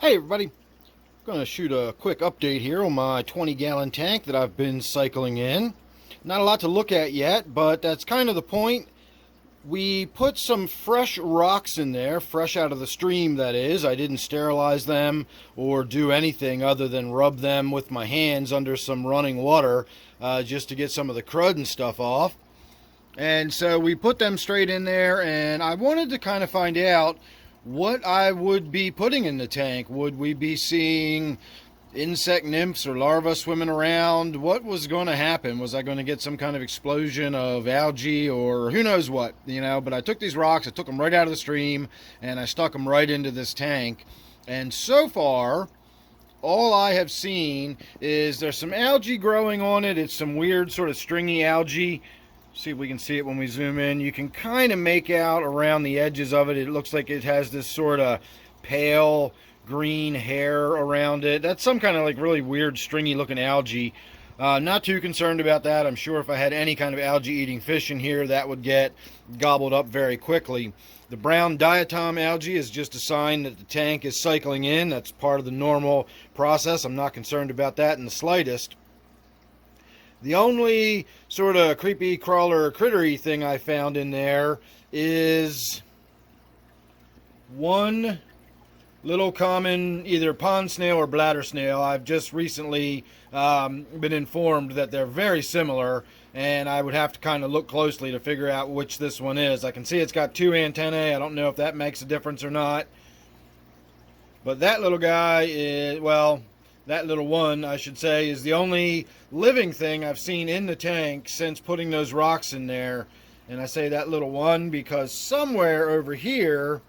Hey everybody, going to shoot a quick update here on my 20-gallon tank that I've been cycling in. Not a lot to look at yet, but that's kind of the point. We put some fresh rocks in there, fresh out of the stream that is. I didn't sterilize them or do anything other than rub them with my hands under some running water just to get some of the crud and stuff off. And so we put them straight in there, and I wanted to kind of find out what I would be putting in the tank. Would we be seeing insect nymphs or larvae swimming around? What was going to happen? Was I going to get some kind of explosion of algae or who knows what, but I took these rocks, I took them right out of the stream, and I stuck them right into this tank. And so far, all I have seen is there's some algae growing on it. It's some weird sort of stringy algae. See if we can see it when we zoom in. You can kind of make out around the edges of it. It looks like it has this sort of pale green hair around it. That's some kind of like really weird stringy looking algae. Not too concerned about that. I'm sure if I had any kind of algae eating fish in here, that would get gobbled up very quickly. The brown diatom algae is just a sign that the tank is cycling in. That's part of the normal process. I'm not concerned about that in the slightest. The only sort of creepy crawler crittery thing I found in there is one little common either pond snail or bladder snail. I've just recently been informed that they're very similar, and I would have to kind of look closely to figure out which this one is. I can see it's got two antennae. I don't know if that makes a difference or not. But that little guy is, well, that little one, I should say, is the only living thing I've seen in the tank since putting those rocks in there. And I say that little one because somewhere over here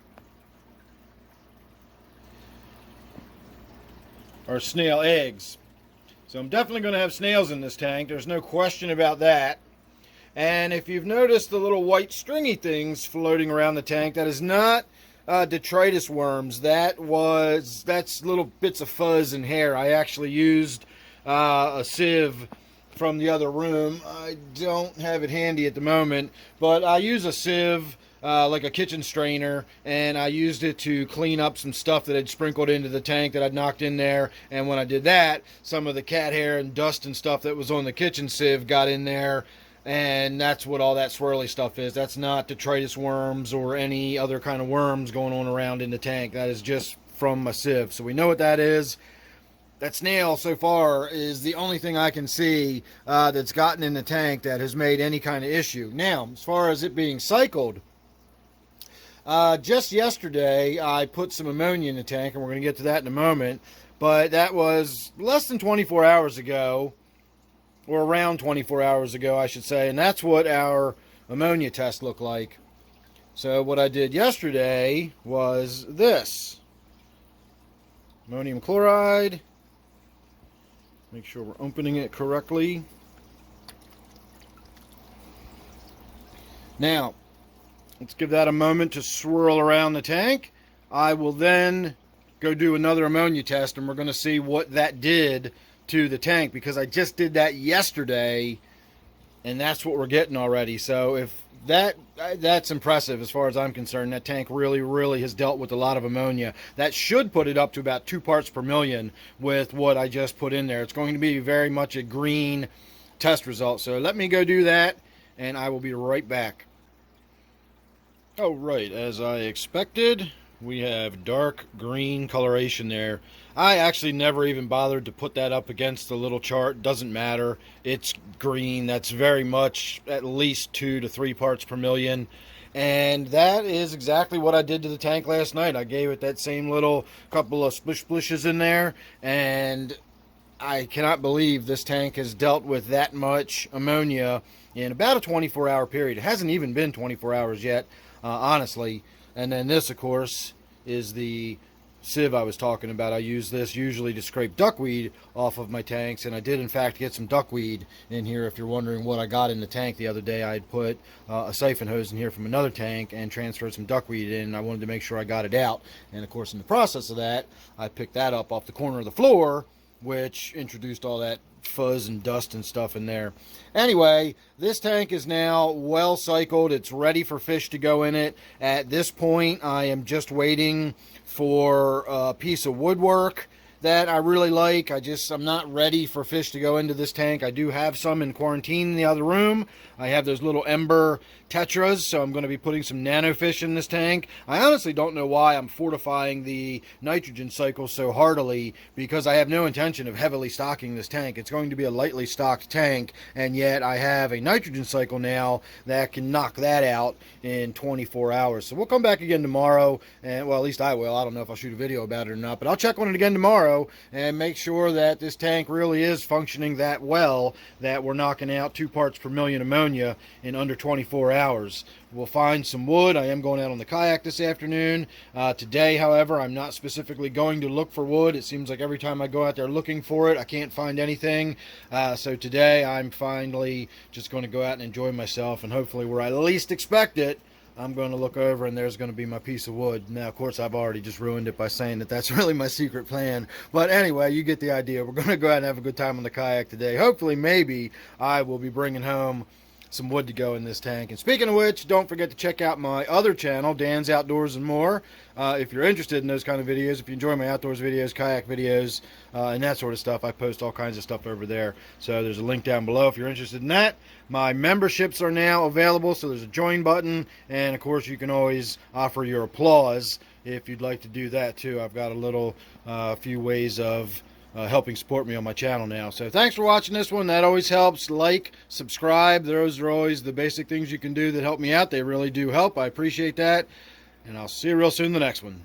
are snail eggs. So I'm definitely going to have snails in this tank. There's no question about that. And if you've noticed the little white stringy things floating around the tank, that is not detritus worms. That's little bits of fuzz and hair. I actually used a sieve from the other room. I don't have it handy at the moment, but I use a sieve like a kitchen strainer, and I used it to clean up some stuff that had sprinkled into the tank that I'd knocked in there. And when I did that, some of the cat hair and dust and stuff that was on the kitchen sieve got in there. And that's what all that swirly stuff is. That's not detritus worms or any other kind of worms going on around in the tank. That is just from a sieve. So we know what that is. That snail so far is the only thing I can see that's gotten in the tank that has made any kind of issue. Now, as far as it being cycled, just yesterday I put some ammonia in the tank, and we're going to get to that in a moment. But that was less than 24 hours ago. Or around 24 hours ago, I should say, and that's what our ammonia test looked like. So what I did yesterday was this. Ammonium chloride. Make sure we're opening it correctly. Now, let's give that a moment to swirl around the tank. I will then go do another ammonia test, and we're going to see what that did to the tank, because I just did that yesterday, and that's what we're getting already. So if that's impressive as far as I'm concerned. That tank really has dealt with a lot of ammonia. That should put it up to about 2 parts per million with what I just put in there. It's going to be very much a green test result. So let me go do that, and I will be right back. Oh, right, as I expected, we have dark green coloration there. I actually never even bothered to put that up against the little chart. Doesn't matter. It's green. That's very much at least 2 to 3 parts per million. And that is exactly what I did to the tank last night. I gave it that same little couple of splishes in there. And I cannot believe this tank has dealt with that much ammonia in about a 24-hour period. It hasn't even been 24 hours yet, honestly. And then this, of course, is the sieve I was talking about. I use this usually to scrape duckweed off of my tanks, and I did in fact get some duckweed in here. If you're wondering what I got in the tank the other day, I had put a siphon hose in here from another tank and transferred some duckweed in, and I wanted to make sure I got it out. And of course, in the process of that, I picked that up off the corner of the floor, which introduced all that fuzz and dust and stuff in there. Anyway, this tank is now well cycled. It's ready for fish to go in it. At this point, I am just waiting for a piece of woodwork that I really like. I'm not ready for fish to go into this tank. I do have some in quarantine in the other room. I have those little ember tetras, so I'm going to be putting some nanofish in this tank. I honestly don't know why I'm fortifying the nitrogen cycle so heartily, because I have no intention of heavily stocking this tank. It's going to be a lightly stocked tank, and yet I have a nitrogen cycle now that can knock that out in 24 hours. So we'll come back again tomorrow, and well, at least I will. I don't know if I'll shoot a video about it or not, but I'll check on it again tomorrow and make sure that this tank really is functioning that well, that we're knocking out 2 parts per million ammonia in under 24 hours. We'll find some wood. I am going out on the kayak this afternoon. Today, however, I'm not specifically going to look for wood. It seems like every time I go out there looking for it, I can't find anything. So today, I'm finally just going to go out and enjoy myself, and hopefully where I least expect it, I'm going to look over and there's going to be my piece of wood. Now, of course, I've already just ruined it by saying that that's really my secret plan. But anyway, you get the idea. We're going to go out and have a good time on the kayak today. Hopefully, maybe I will be bringing home some wood to go in this tank. And speaking of which, don't forget to check out my other channel, Dan's Outdoors and More. If you're interested in those kind of videos, if you enjoy my outdoors videos, kayak videos, and that sort of stuff, I post all kinds of stuff over there. So there's a link down below if you're interested in that. My memberships are now available, so there's a join button, and of course you can always offer your applause if you'd like to do that too. I've got a little few ways of helping support me on my channel now. So thanks for watching this one. That always helps. Like, subscribe. Those are always the basic things you can do that help me out. They really do help. I appreciate that. And I'll see you real soon in the next one.